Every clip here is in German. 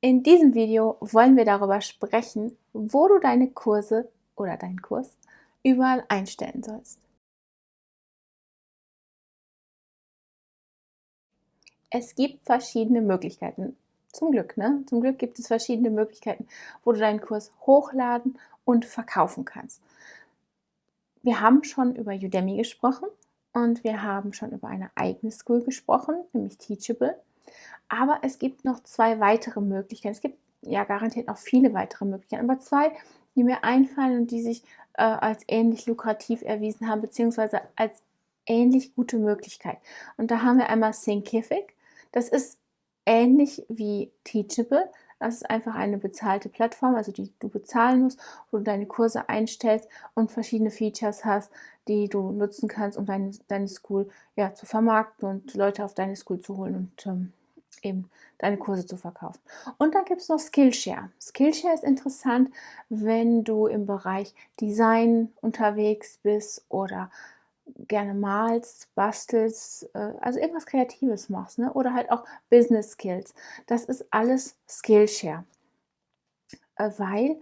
In diesem Video wollen wir darüber sprechen, wo du deine Kurse oder deinen Kurs überall einstellen sollst. Es gibt verschiedene Möglichkeiten. Zum Glück, ne? Zum Glück gibt es verschiedene Möglichkeiten, wo du deinen Kurs hochladen und verkaufen kannst. Wir haben schon über Udemy gesprochen und wir haben schon über eine eigene School gesprochen, nämlich Teachable. Aber es gibt noch zwei weitere Möglichkeiten. Es gibt ja garantiert noch viele weitere Möglichkeiten, aber zwei, die mir einfallen und die sich als ähnlich lukrativ erwiesen haben, beziehungsweise als ähnlich gute Möglichkeit. Und da haben wir einmal Thinkific. Das ist ähnlich wie Teachable. Das ist einfach eine bezahlte Plattform, also die du bezahlen musst, wo du deine Kurse einstellst und verschiedene Features hast, die du nutzen kannst, um deine School ja, zu vermarkten und Leute auf deine School zu holen und eben deine Kurse zu verkaufen. Und dann gibt es noch Skillshare. Skillshare ist interessant, wenn du im Bereich Design unterwegs bist oder gerne malst, bastelst, also irgendwas Kreatives machst, ne? Oder halt auch Business Skills. Das ist alles Skillshare, weil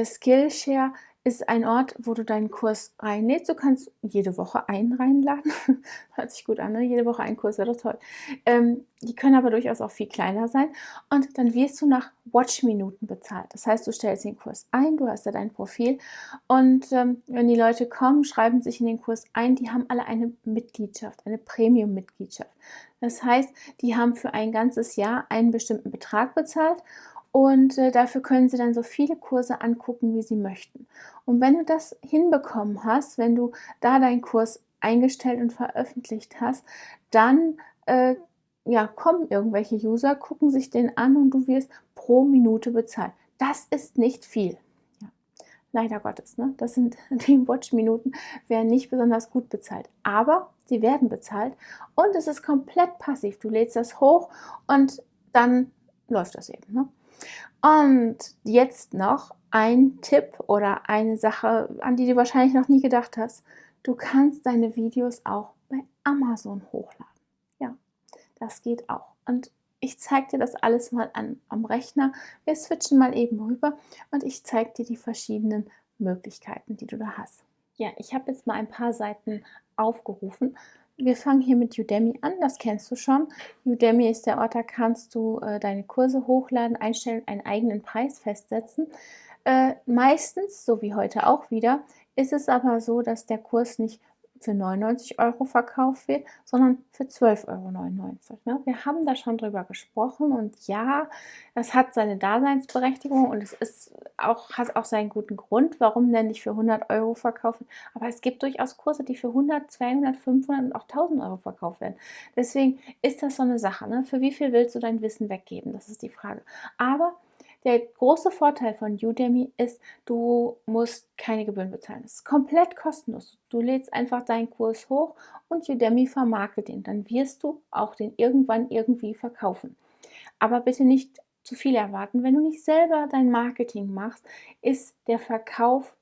Skillshare ist ein Ort, wo du deinen Kurs reinlädst. Du kannst jede Woche einen reinladen. Hört sich gut an, ne? Jede Woche ein Kurs wäre doch toll. Die können aber durchaus auch viel kleiner sein. Und dann wirst du nach Watchminuten bezahlt. Das heißt, du stellst den Kurs ein, du hast ja dein Profil. Und wenn die Leute kommen, schreiben sich in den Kurs ein, die haben alle eine Mitgliedschaft, eine Premium-Mitgliedschaft. Das heißt, die haben für ein ganzes Jahr einen bestimmten Betrag bezahlt. Und dafür können sie dann so viele Kurse angucken, wie sie möchten. Und wenn du das hinbekommen hast, wenn du da deinen Kurs eingestellt und veröffentlicht hast, dann ja, kommen irgendwelche User, gucken sich den an und du wirst pro Minute bezahlt. Das ist nicht viel. Ja, leider Gottes. Ne? Die Watch-Minuten werden nicht besonders gut bezahlt. Aber sie werden bezahlt und es ist komplett passiv. Du lädst das hoch und dann läuft das eben. Ne? Und jetzt noch ein Tipp oder eine Sache, an die du wahrscheinlich noch nie gedacht hast. Du kannst deine Videos auch bei Amazon hochladen. Ja, das geht auch. Und ich zeige dir das alles mal am Rechner. Wir switchen mal eben rüber und ich zeige dir die verschiedenen Möglichkeiten, die du da hast. Ja, ich habe jetzt mal ein paar Seiten aufgerufen. Wir fangen hier mit Udemy an, das kennst du schon. Udemy ist der Ort, da kannst du deine Kurse hochladen, einstellen, einen eigenen Preis festsetzen. Meistens, so wie heute auch wieder, ist es aber so, dass der Kurs nicht für 99 € verkauft wird, sondern für 12,99 €. Ne? Wir haben da schon drüber gesprochen und ja, das hat seine Daseinsberechtigung und hat auch seinen guten Grund, warum denn nicht für 100 € verkaufen. Aber es gibt durchaus Kurse, die für 100, 200, 500 und auch 1000 € verkauft werden. Deswegen ist das so eine Sache. Ne? Für wie viel willst du dein Wissen weggeben? Das ist die Frage. Aber der große Vorteil von Udemy ist, du musst keine Gebühren bezahlen. Es ist komplett kostenlos. Du lädst einfach deinen Kurs hoch und Udemy vermarktet ihn. Dann wirst du auch den irgendwann irgendwie verkaufen. Aber bitte nicht zu viel erwarten. Wenn du nicht selber dein Marketing machst, ist der Verkauf,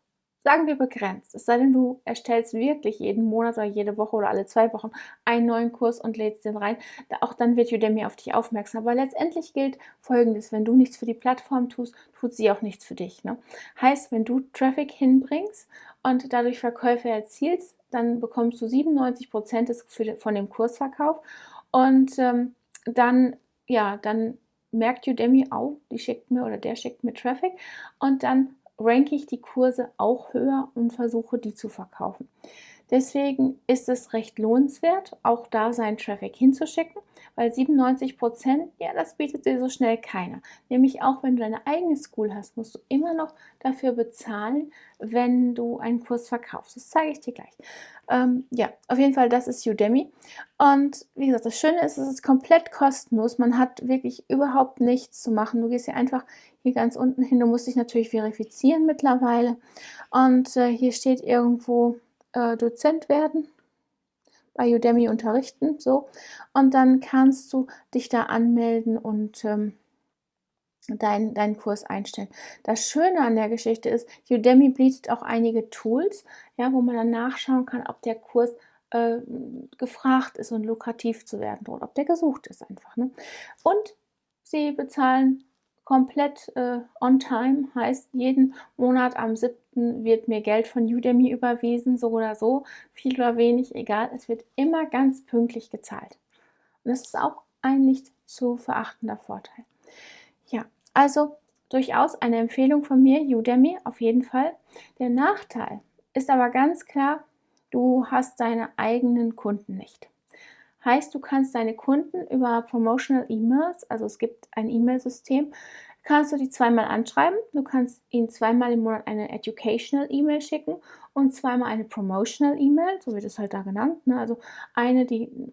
sagen wir, begrenzt. Es sei denn, du erstellst wirklich jeden Monat oder jede Woche oder alle 2 Wochen einen neuen Kurs und lädst den rein. Auch dann wird Udemy auf dich aufmerksam. Aber letztendlich gilt Folgendes: Wenn du nichts für die Plattform tust, tut sie auch nichts für dich. Ne? Heißt, wenn du Traffic hinbringst und dadurch Verkäufe erzielst, dann bekommst du 97% von dem Kursverkauf und dann merkt Udemy auch, die schickt mir oder der schickt mir Traffic und dann ranke ich die Kurse auch höher und versuche, die zu verkaufen. Deswegen ist es recht lohnenswert, auch da seinen Traffic hinzuschicken, weil 97%, ja, das bietet dir so schnell keiner. Nämlich auch, wenn du deine eigene School hast, musst du immer noch dafür bezahlen, wenn du einen Kurs verkaufst. Das zeige ich dir gleich. Ja, auf jeden Fall, das ist Udemy. Und wie gesagt, das Schöne ist, es ist komplett kostenlos. Man hat wirklich überhaupt nichts zu machen. Du gehst hier einfach hier ganz unten hin. Du musst dich natürlich verifizieren mittlerweile. Und hier steht irgendwo Dozent werden, bei Udemy unterrichten, so. Und dann kannst du dich da anmelden und deinen Kurs einstellen. Das Schöne an der Geschichte ist, Udemy bietet auch einige Tools, ja, wo man dann nachschauen kann, ob der Kurs gefragt ist und lukrativ zu werden oder ob der gesucht ist einfach. Ne? Und sie bezahlen komplett on time, heißt jeden Monat am 7. wird mir Geld von Udemy überwiesen, so oder so, viel oder wenig, egal, es wird immer ganz pünktlich gezahlt. Und das ist auch ein nicht zu verachtender Vorteil. Ja, also durchaus eine Empfehlung von mir, Udemy auf jeden Fall. Der Nachteil ist aber ganz klar, du hast deine eigenen Kunden nicht. Heißt, du kannst deine Kunden über Promotional E-Mails, also es gibt ein E-Mail-System, kannst du die zweimal anschreiben. Du kannst ihnen zweimal im Monat eine Educational E-Mail schicken und zweimal eine Promotional E-Mail, so wird es halt da genannt. Ne? Also eine,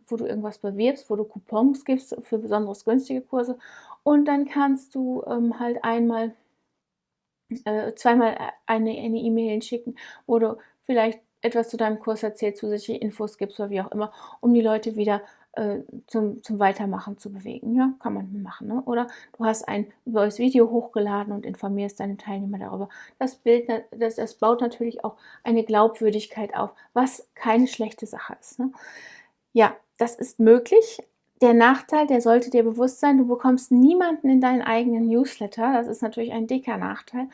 wo du irgendwas bewirbst, wo du Coupons gibst für besonders günstige Kurse. Und dann kannst du halt zweimal eine E-Mail schicken, wo du vielleicht etwas zu deinem Kurs erzählst, zusätzliche Infos gibst oder wie auch immer, um die Leute wieder zum Weitermachen zu bewegen. Ja, kann man machen. Ne? Oder du hast ein neues Video hochgeladen und informierst deine Teilnehmer darüber. Das baut natürlich auch eine Glaubwürdigkeit auf, was keine schlechte Sache ist. Ne? Ja, das ist möglich. Der Nachteil, der sollte dir bewusst sein, du bekommst niemanden in deinen eigenen Newsletter. Das ist natürlich ein dicker Nachteil,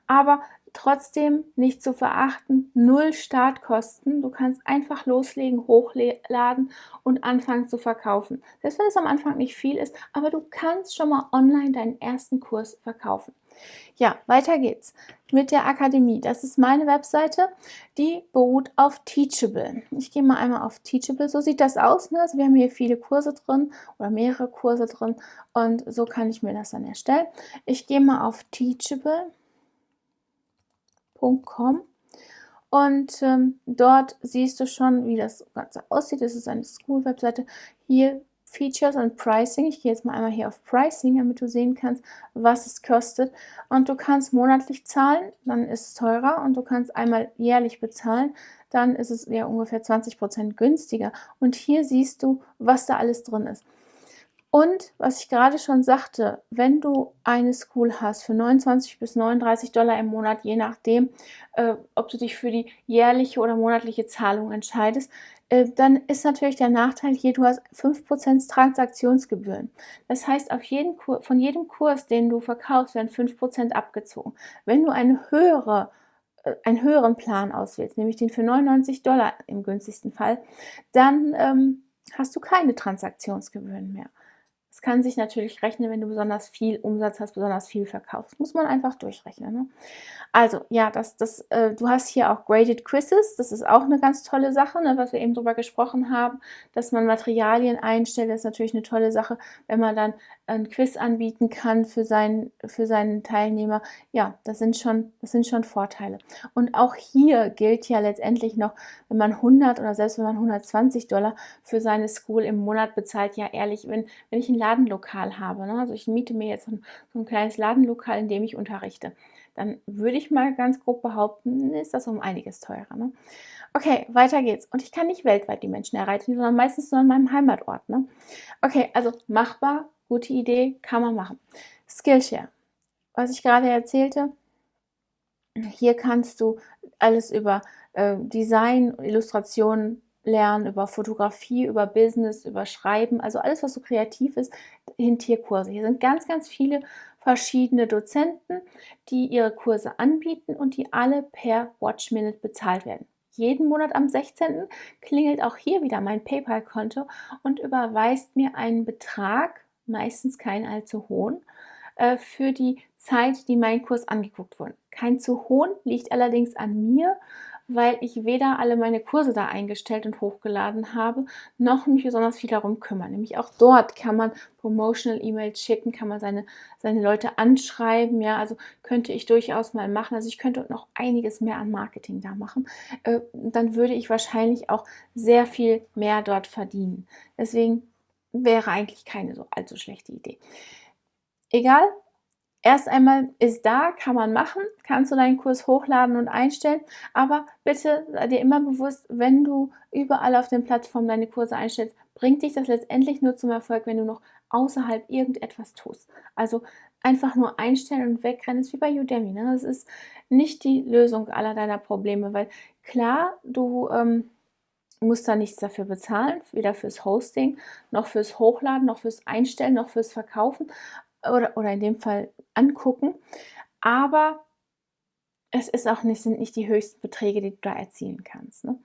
aber trotzdem nicht zu verachten, 0 Startkosten. Du kannst einfach loslegen, hochladen und anfangen zu verkaufen. Selbst wenn es am Anfang nicht viel ist, aber du kannst schon mal online deinen ersten Kurs verkaufen. Ja, weiter geht's mit der Akademie. Das ist meine Webseite, die beruht auf Teachable. Ich gehe mal einmal auf Teachable. So sieht das aus. Ne? Also wir haben hier viele Kurse drin oder mehrere Kurse drin und so kann ich mir das dann erstellen. Ich gehe mal auf teachable.com und dort siehst du schon, wie das Ganze aussieht. Das ist eine School-Webseite. Hier Features und Pricing. Ich gehe jetzt mal einmal hier auf Pricing, damit du sehen kannst, was es kostet. Und du kannst monatlich zahlen, dann ist es teurer. Und du kannst einmal jährlich bezahlen, dann ist es ja ungefähr 20% günstiger. Und hier siehst du, was da alles drin ist. Und was ich gerade schon sagte, wenn du eine School hast für 29 bis 39 Dollar im Monat, je nachdem, ob du dich für die jährliche oder monatliche Zahlung entscheidest, dann ist natürlich der Nachteil hier, du hast 5% Transaktionsgebühren. Das heißt, von jedem Kurs, den du verkaufst, werden 5% abgezogen. Wenn du einen höheren Plan auswählst, nämlich den für 99 Dollar im günstigsten Fall, dann hast du keine Transaktionsgebühren mehr. Es kann sich natürlich rechnen, wenn du besonders viel Umsatz hast, besonders viel verkaufst. Muss man einfach durchrechnen. Ne? Also, ja, du hast hier auch Graded Quizzes. Das ist auch eine ganz tolle Sache, ne, was wir eben drüber gesprochen haben, dass man Materialien einstellt. Das ist natürlich eine tolle Sache, wenn man dann ein Quiz anbieten kann für seinen Teilnehmer. Ja, das sind schon Vorteile. Und auch hier gilt ja letztendlich noch, wenn man 100 oder selbst wenn man 120 Dollar für seine School im Monat bezahlt, ja ehrlich, wenn ich ein Ladenlokal habe, ne, also ich miete mir jetzt so ein kleines Ladenlokal, in dem ich unterrichte, dann würde ich mal ganz grob behaupten, ist das um einiges teurer. Ne? Okay, weiter geht's. Und ich kann nicht weltweit die Menschen erreichen, sondern meistens nur an meinem Heimatort. Ne? Okay, also machbar, gute Idee, kann man machen. Skillshare, was ich gerade erzählte, hier kannst du alles über Design, Illustrationen lernen, über Fotografie, über Business, über Schreiben, also alles, was so kreativ ist, in Tierkurse. Hier sind ganz, ganz viele verschiedene Dozenten, die ihre Kurse anbieten und die alle per Watch-Minute bezahlt werden. Jeden Monat am 16. klingelt auch hier wieder mein PayPal-Konto und überweist mir einen Betrag, meistens keinen allzu hohen, für die Zeit, die mein Kurs angeguckt wurde. Kein zu hohen, liegt allerdings an mir, weil ich weder alle meine Kurse da eingestellt und hochgeladen habe, noch mich besonders viel darum kümmern. Nämlich auch dort kann man Promotional E-Mails schicken, kann man seine Leute anschreiben, ja, also könnte ich durchaus mal machen. Also ich könnte noch einiges mehr an Marketing da machen. Dann würde ich wahrscheinlich auch sehr viel mehr dort verdienen. Deswegen wäre eigentlich keine so allzu schlechte Idee. Egal, erst einmal ist da, kann man machen, kannst du deinen Kurs hochladen und einstellen, aber bitte sei dir immer bewusst, wenn du überall auf den Plattformen deine Kurse einstellst, bringt dich das letztendlich nur zum Erfolg, wenn du noch außerhalb irgendetwas tust. Also einfach nur einstellen und wegrennen ist wie bei Udemy. Ne? Das ist nicht die Lösung aller deiner Probleme, weil klar, du musst da nichts dafür bezahlen, weder fürs Hosting, noch fürs Hochladen, noch fürs Einstellen, noch fürs Verkaufen. oder in dem Fall angucken. Aber es ist auch nicht, sind nicht die höchsten Beträge, die du da erzielen kannst, ne?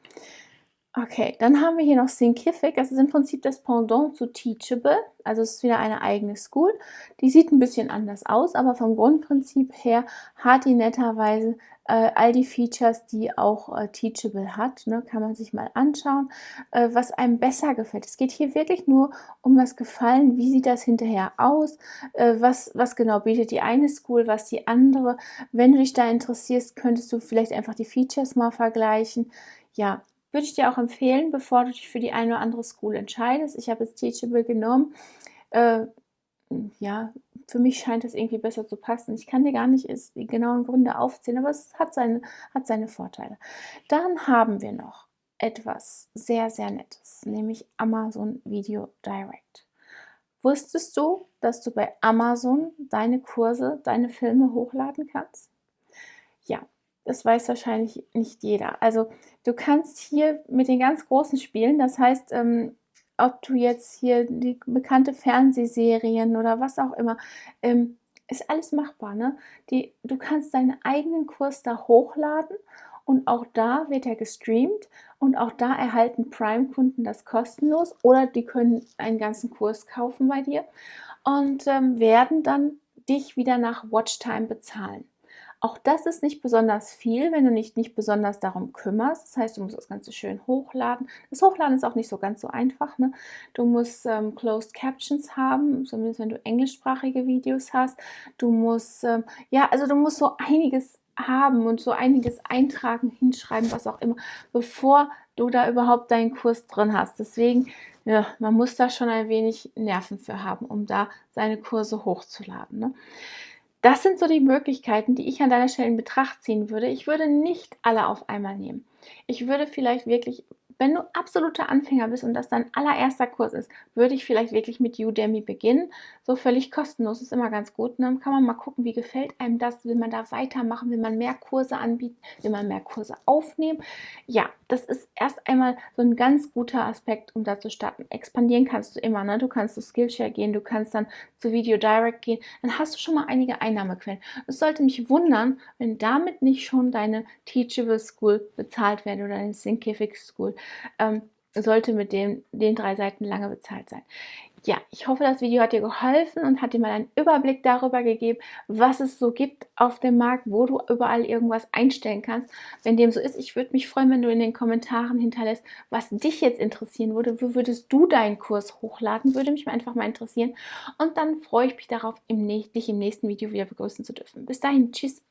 Okay, dann haben wir hier noch Thinkific. Das ist im Prinzip das Pendant zu Teachable. Also es ist wieder eine eigene School. Die sieht ein bisschen anders aus, aber vom Grundprinzip her hat die netterweise all die Features, die auch Teachable hat. Ne? Kann man sich mal anschauen, was einem besser gefällt. Es geht hier wirklich nur um das Gefallen. Wie sieht das hinterher aus? Was genau bietet die eine School, was die andere? Wenn du dich da interessierst, könntest du vielleicht einfach die Features mal vergleichen. Ja, würde ich dir auch empfehlen, bevor du dich für die eine oder andere School entscheidest. Ich habe jetzt Teachable genommen. Ja, für mich scheint es irgendwie besser zu passen. Ich kann dir gar nicht die genauen Gründe aufzählen, aber es hat seine Vorteile. Dann haben wir noch etwas sehr, sehr Nettes, nämlich Amazon Video Direct. Wusstest du, dass du bei Amazon deine Kurse, deine Filme hochladen kannst? Ja, das weiß wahrscheinlich nicht jeder. Also du kannst hier mit den ganz Großen spielen. Das heißt, ob du jetzt hier die bekannte Fernsehserien oder was auch immer, ist alles machbar. Ne? Du kannst deinen eigenen Kurs da hochladen und auch da wird er gestreamt und auch da erhalten Prime-Kunden das kostenlos oder die können einen ganzen Kurs kaufen bei dir und werden dann dich wieder nach Watchtime bezahlen. Auch das ist nicht besonders viel, wenn du nicht besonders darum kümmerst. Das heißt, du musst das Ganze schön hochladen. Das Hochladen ist auch nicht so ganz so einfach. Ne? Du musst Closed Captions haben, zumindest wenn du englischsprachige Videos hast. Du musst, du musst so einiges haben und so einiges eintragen, hinschreiben, was auch immer, bevor du da überhaupt deinen Kurs drin hast. Deswegen, ja, man muss da schon ein wenig Nerven für haben, um da seine Kurse hochzuladen. Ne? Das sind so die Möglichkeiten, die ich an deiner Stelle in Betracht ziehen würde. Ich würde nicht alle auf einmal nehmen. Ich würde vielleicht wirklich, wenn du absoluter Anfänger bist und das dein allererster Kurs ist, würde ich vielleicht wirklich mit Udemy beginnen. So völlig kostenlos, ist immer ganz gut. Dann kann man mal gucken, wie gefällt einem das, will man da weitermachen, will man mehr Kurse anbieten, will man mehr Kurse aufnehmen. Ja, das ist erst einmal so ein ganz guter Aspekt, um da zu starten. Expandieren kannst du immer, ne? Du kannst zu Skillshare gehen, du kannst dann zu Video Direct gehen, dann hast du schon mal einige Einnahmequellen. Es sollte mich wundern, wenn damit nicht schon deine Teachable School bezahlt werden oder deine Thinkific School. Sollte mit den 3 Seiten lange bezahlt sein. Ja, ich hoffe, das Video hat dir geholfen und hat dir mal einen Überblick darüber gegeben, was es so gibt auf dem Markt, wo du überall irgendwas einstellen kannst. Wenn dem so ist, ich würde mich freuen, wenn du in den Kommentaren hinterlässt, was dich jetzt interessieren würde. Wo würdest du deinen Kurs hochladen? Würde mich einfach mal interessieren. Und dann freue ich mich darauf, dich im nächsten Video wieder begrüßen zu dürfen. Bis dahin, tschüss.